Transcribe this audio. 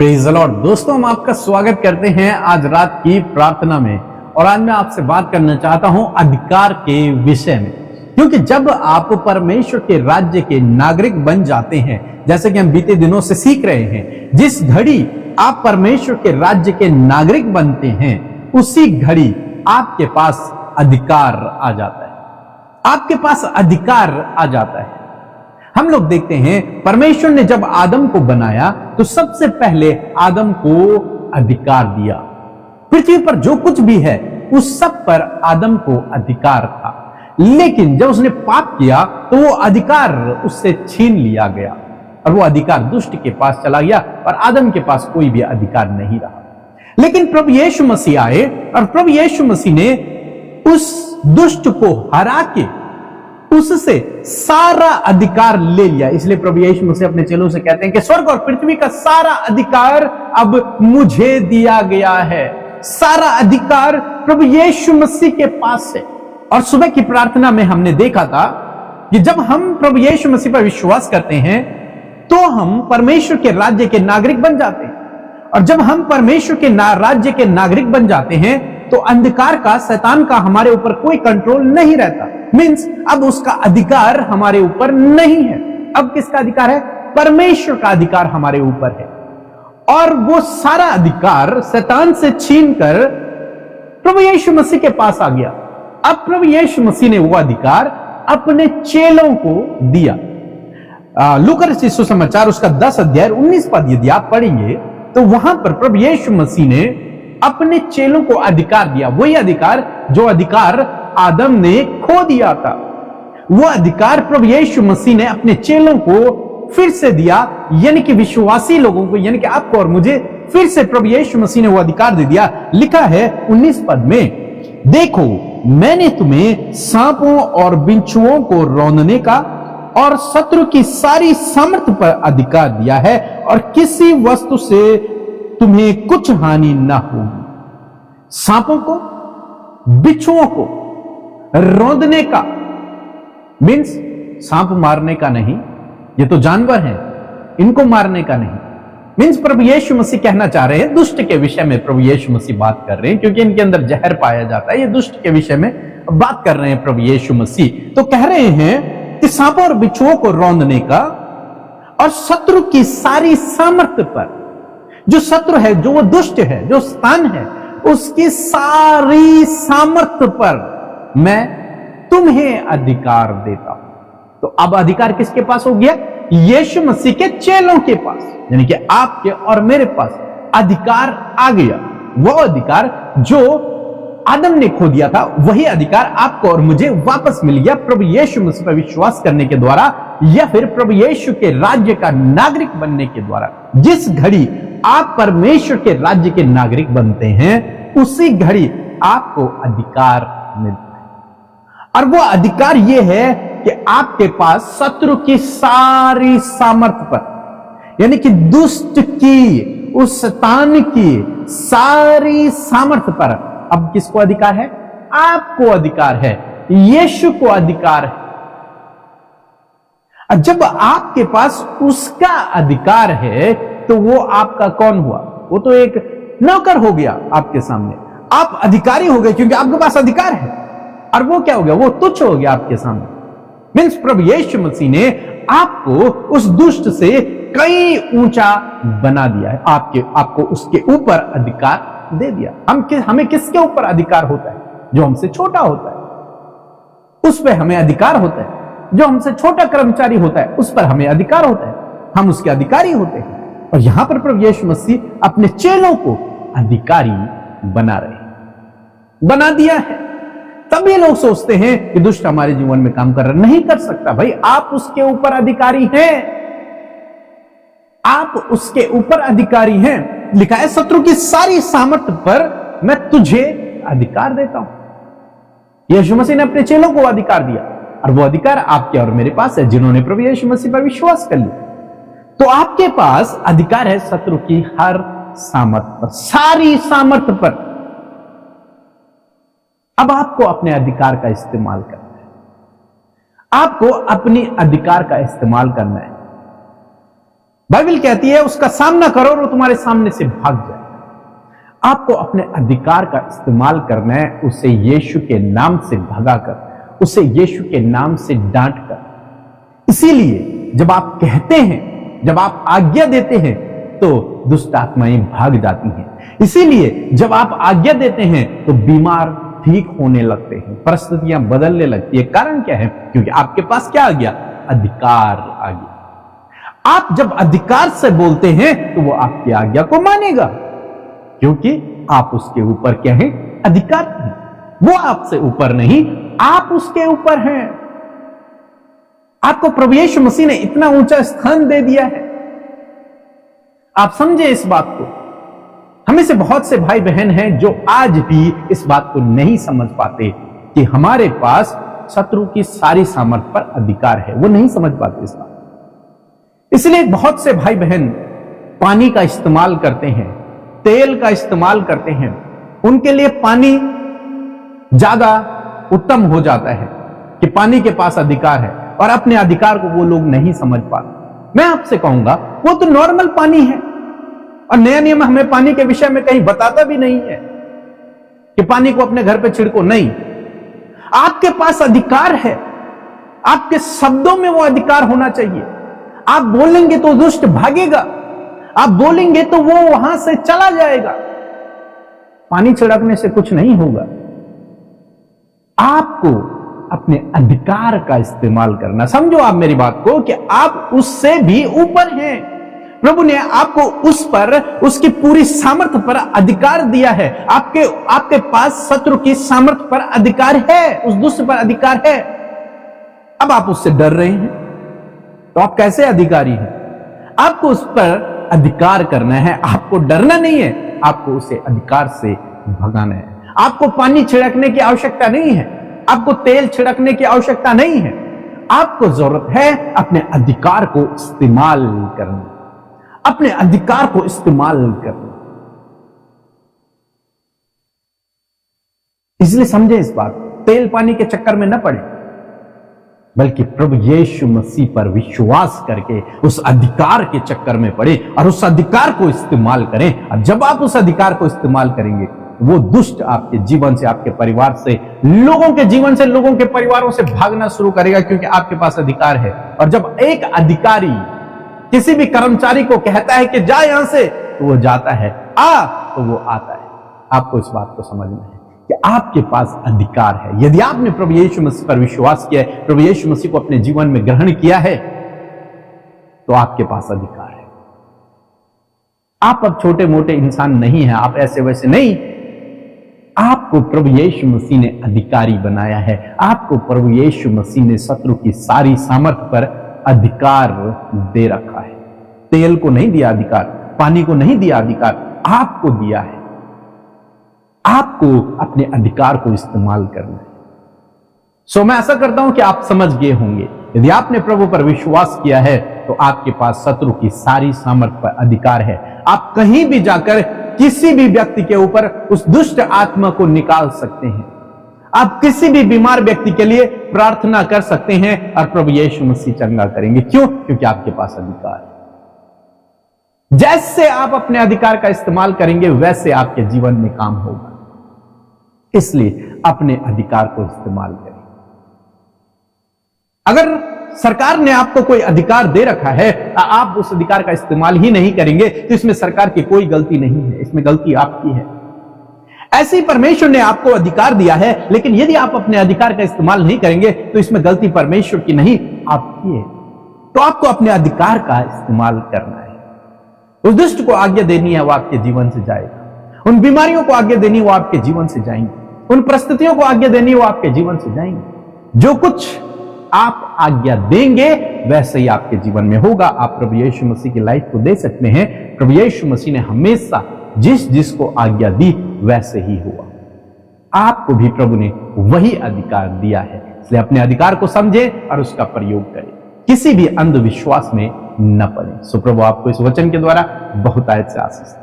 Praise the Lord. दोस्तों, हम आपका स्वागत करते हैं आज रात की प्रार्थना में। और आज मैं आपसे बात करना चाहता हूं अधिकार के विषय में, क्योंकि जब आप परमेश्वर के राज्य के नागरिक बन जाते हैं, जैसे कि हम बीते दिनों से सीख रहे हैं, जिस घड़ी आप परमेश्वर के राज्य के नागरिक बनते हैं उसी घड़ी आपके पास अधिकार आ जाता है। आपके पास अधिकार आ जाता है। हम लोग देखते हैं परमेश्वर ने जब आदम को बनाया तो सबसे पहले आदम को अधिकार दिया। पृथ्वी पर जो कुछ भी है उस सब पर आदम को अधिकार था, लेकिन जब उसने पाप किया तो वो अधिकार उससे छीन लिया गया और वो अधिकार दुष्ट के पास चला गया और आदम के पास कोई भी अधिकार नहीं रहा। लेकिन प्रभु यीशु मसीह आए और प्रभु यीशु मसीह ने उस दुष्ट को हरा के उससे सारा अधिकार ले लिया। इसलिए प्रभु यीशु मसीह अपने चेलों से कहते हैं कि स्वर्ग और पृथ्वी का सारा अधिकार अब मुझे दिया गया है। सारा अधिकार प्रभु यीशु मसीह के पास है। और सुबह की प्रार्थना में हमने देखा था कि जब हम प्रभु यीशु मसीह पर विश्वास करते हैं तो हम परमेश्वर के राज्य के नागरिक बन जाते हैं। और जब हम परमेश्वर के राज्य के नागरिक बन जाते हैं तो अंधकार का, शैतान का हमारे ऊपर कोई कंट्रोल नहीं रहता। मींस अब उसका अधिकार हमारे ऊपर नहीं है। अब किसका अधिकार है? परमेश्वर का अधिकार हमारे ऊपर है। और वो सारा अधिकार शैतान से छीनकर प्रभु यीशु मसीह के पास आ गया। अब प्रभु यीशु मसीह ने वो अधिकार अपने चेलों को दिया। लूका रचित सुसमाचार उसका 10 अध्याय 19 पद यदि आप पढ़ेंगे तो वहां पर प्रभु यीशु मसीह ने अपने चेलों को अधिकार दिया। वही अधिकार जो अधिकार आदम ने खो दिया था, वो अधिकार प्रभु यीशु मसीह ने अपने चेलों को फिर से दिया, यानी कि विश्वासी लोगों को, यानी कि आपको और मुझे फिर से प्रभु यीशु मसीह ने वो अधिकार दे दिया। लिखा है 19 पद में, देखो मैंने तुम्हें सांपों और बिच्छुओं को रौंदने का और शत्रु की सारी सामर्थ्य पर अधिकार दिया है और किसी वस्तु से तुम्हें कुछ हानि ना होगी। सांपों को, बिच्छुओं को रौंदने का मीन्स सांप मारने का नहीं, ये तो जानवर हैं, इनको मारने का नहीं। मीन्स प्रभु यीशु मसीह कहना चाह रहे हैं, दुष्ट के विषय में प्रभु यीशु मसीह बात कर रहे हैं, क्योंकि इनके अंदर जहर पाया जाता है। ये दुष्ट के विषय में बात कर रहे हैं प्रभु यीशु मसीह। तो कह रहे हैं कि सांपों और बिच्छुओं को रौंदने का और शत्रु की सारी सामर्थ्य पर, जो शत्रु है, जो वो दुष्ट है, जो स्थान है, उसकी सारी सामर्थ्य पर मैं तुम्हें अधिकार देता हूं। तो अब अधिकार किसके पास हो गया? यीशु मसीह के चेलों के पास, यानी कि आपके और मेरे पास अधिकार आ गया। वो अधिकार जो आदम ने खो दिया था, वही अधिकार आपको और मुझे वापस मिल गया प्रभु यीशु मसीह पर विश्वास करने के द्वारा, या फिर प्रभु यीशु के राज्य का नागरिक बनने के द्वारा। जिस घड़ी आप परमेश्वर के राज्य के नागरिक बनते हैं उसी घड़ी आपको अधिकार मिलता है। और वो अधिकार यह है कि आपके पास शत्रु की सारी सामर्थ्य पर, यानी कि दुष्ट की, उस शैतान की सारी सामर्थ्य पर अब किसको अधिकार है? आपको अधिकार है, यीशु को अधिकार है। और जब आपके पास उसका अधिकार है तो वो आपका कौन हुआ? वो तो एक नौकर हो गया आपके सामने। आप अधिकारी हो गए क्योंकि आपके पास अधिकार है। और वो क्या हो गया? वो तुच्छ हो गया आपके सामने। मीन्स प्रभु यीशु मसीह ने आपको उस दुष्ट से कई ऊंचा बना दिया है। आपको उसके ऊपर अधिकार दे दिया। हमें किसके ऊपर अधिकार होता है? जो हमसे छोटा होता है उस पर हमें अधिकार होता है। जो हमसे छोटा कर्मचारी होता है उस पर हमें अधिकार होता है। हम उसके अधिकारी होते हैं। और यहां पर प्रभु यीशु मसीह अपने चेलों को अधिकारी बना रहे हैं, बना दिया है। तभी लोग सोचते हैं कि दुष्ट हमारे जीवन में काम कर रहा, नहीं कर सकता। भाई, आप उसके ऊपर अधिकारी हैं, आप उसके ऊपर अधिकारी हैं। लिखा है शत्रु की सारी सामर्थ्य पर मैं तुझे अधिकार देता हूं। यीशु मसीह ने अपने चेलों को अधिकार दिया और वो अधिकार आपके और मेरे पास है, जिन्होंने प्रभु यीशु मसीह पर विश्वास कर लिया। तो आपके पास अधिकार है शत्रु की हर सामर्थ्य पर, सारी सामर्थ्य पर। अब आपको अपने अधिकार का इस्तेमाल करना है। आपको अपने अधिकार का इस्तेमाल करना है। बाइबल कहती है उसका सामना करो और वो तुम्हारे सामने से भाग जाएगा। आपको अपने अधिकार का इस्तेमाल करना है, उसे यीशु के नाम से भगाकर, उसे यीशु के नाम से डांट कर। इसीलिए जब आप कहते हैं, जब आप आज्ञा देते हैं तो दुष्ट आत्माएं भाग जाती हैं। इसीलिए जब आप आज्ञा देते हैं तो बीमार ठीक होने लगते हैं, परिस्थितियां बदलने लगती है। कारण क्या है? क्योंकि आपके पास क्या आ गया? अधिकार आ गया। आप जब अधिकार से बोलते हैं तो वो आपकी आज्ञा को मानेगा, क्योंकि आप उसके ऊपर क्या है? अधिकार हैं। वो आपसे ऊपर नहीं, आप उसके ऊपर हैं। आपको प्रभु यीशु मसीह ने इतना ऊंचा स्थान दे दिया है। आप समझे इस बात को। हमें से बहुत से भाई बहन हैं जो आज भी इस बात को नहीं समझ पाते कि हमारे पास शत्रु की सारी सामर्थ पर अधिकार है। वो नहीं समझ पाते इस बात। इसलिए बहुत से भाई बहन पानी का इस्तेमाल करते हैं, तेल का इस्तेमाल करते हैं। उनके लिए पानी ज्यादा उत्तम हो जाता है कि पानी के पास अधिकार है, और अपने अधिकार को वो लोग नहीं समझ पाते। मैं आपसे कहूंगा वो तो नॉर्मल पानी है, और नया नियम हमें पानी के विषय में कहीं बताता भी नहीं है कि पानी को अपने घर पे छिड़को। नहीं, आपके पास अधिकार है। आपके शब्दों में वो अधिकार होना चाहिए। आप बोलेंगे तो दुष्ट भागेगा, आप बोलेंगे तो वो वहां से चला जाएगा। पानी छिड़कने से कुछ नहीं होगा। आपको अपने अधिकार का इस्तेमाल करना। समझो आप मेरी बात को कि आप उससे भी ऊपर हैं। प्रभु ने आपको उस पर, उसकी पूरी सामर्थ्य पर अधिकार दिया है। आपके पास शत्रु की सामर्थ्य पर अधिकार है, उस दुष्ट पर अधिकार है। अब आप उससे डर रहे हैं तो आप कैसे अधिकारी हैं? आपको उस पर अधिकार करना है, आपको डरना नहीं है, आपको उसे अधिकार से भगाना है। आपको पानी छिड़कने की आवश्यकता नहीं है, आपको तेल छिड़कने की आवश्यकता नहीं है। आपको जरूरत है अपने अधिकार को इस्तेमाल करने, अपने अधिकार को इस्तेमाल करने। इसलिए समझे इस बात, तेल पानी के चक्कर में न पड़े, बल्कि प्रभु यीशु मसीह पर विश्वास करके उस अधिकार के चक्कर में पड़े और उस अधिकार को इस्तेमाल करें। और जब आप उस अधिकार को इस्तेमाल करेंगे, वो दुष्ट आपके जीवन से, आपके परिवार से, लोगों के जीवन से, लोगों के परिवारों से भागना शुरू करेगा, क्योंकि आपके पास अधिकार है। और जब एक अधिकारी किसी भी कर्मचारी को कहता है कि जा यहां से, तो वो जाता है, आ तो वो आता है। आपको इस बात को समझना है कि आपके पास अधिकार है। यदि आपने प्रभु यीशु मसीह पर विश्वास किया है, प्रभु यीशु मसीह को अपने जीवन में ग्रहण किया है, तो आपके पास अधिकार है। आप अब छोटे मोटे इंसान नहीं हैं, आप ऐसे वैसे नहीं। आपको प्रभु यीशु मसीह ने अधिकारी बनाया है। आपको प्रभु यीशु मसीह ने शत्रु की सारी सामर्थ्य पर अधिकार दे रखा है। तेल को नहीं दिया अधिकार, पानी को नहीं दिया अधिकार, आपको दिया है। आपको अपने अधिकार को इस्तेमाल करना है। सो मैं आशा करता हूं कि आप समझ गए होंगे। यदि आपने प्रभु पर विश्वास किया है तो आपके पास शत्रु की सारी सामर्थ्य पर अधिकार है। आप कहीं भी जाकर किसी भी व्यक्ति के ऊपर उस दुष्ट आत्मा को निकाल सकते हैं। आप किसी भी बीमार व्यक्ति के लिए प्रार्थना कर सकते हैं और प्रभु यीशु मसीह चंगा करेंगे। क्यों? क्योंकि आपके पास अधिकार है। जैसे आप अपने अधिकार का इस्तेमाल करेंगे, वैसे आपके जीवन में काम होगा। इसलिए अपने अधिकार को इस्तेमाल करें। अगर सरकार ने आपको कोई अधिकार दे रखा है, आप उस अधिकार का इस्तेमाल ही नहीं करेंगे, तो इसमें सरकार की कोई गलती नहीं है, इसमें गलती आपकी है। ऐसे ही परमेश्वर ने आपको अधिकार दिया है, लेकिन यदि आप अपने अधिकार का इस्तेमाल नहीं करेंगे तो इसमें गलती परमेश्वर की नहीं, आपकी है। तो आपको अपने अधिकार का इस्तेमाल करना है। उस दुष्ट को आज्ञा देनी है, वो आपके जीवन से जाएगा। उन बीमारियों को आज्ञा देनी, वो आपके जीवन से जाएंगी। उन परिस्थितियों को आज्ञा देनी, वो आपके जीवन से जाएंगी। जो कुछ आप आज्ञा देंगे वैसे ही आपके जीवन में होगा। आप प्रभु यीशु मसीह की लाइफ को दे सकते हैं। प्रभु यीशु मसीह ने हमेशा जिस जिसको आज्ञा दी वैसे ही हुआ। आपको भी प्रभु ने वही अधिकार दिया है। इसलिए अपने अधिकार को समझें और उसका प्रयोग करें, किसी भी अंधविश्वास में न पड़े। सो प्रभु आपको इस वचन के द्वारा बहुत आयत से आशीष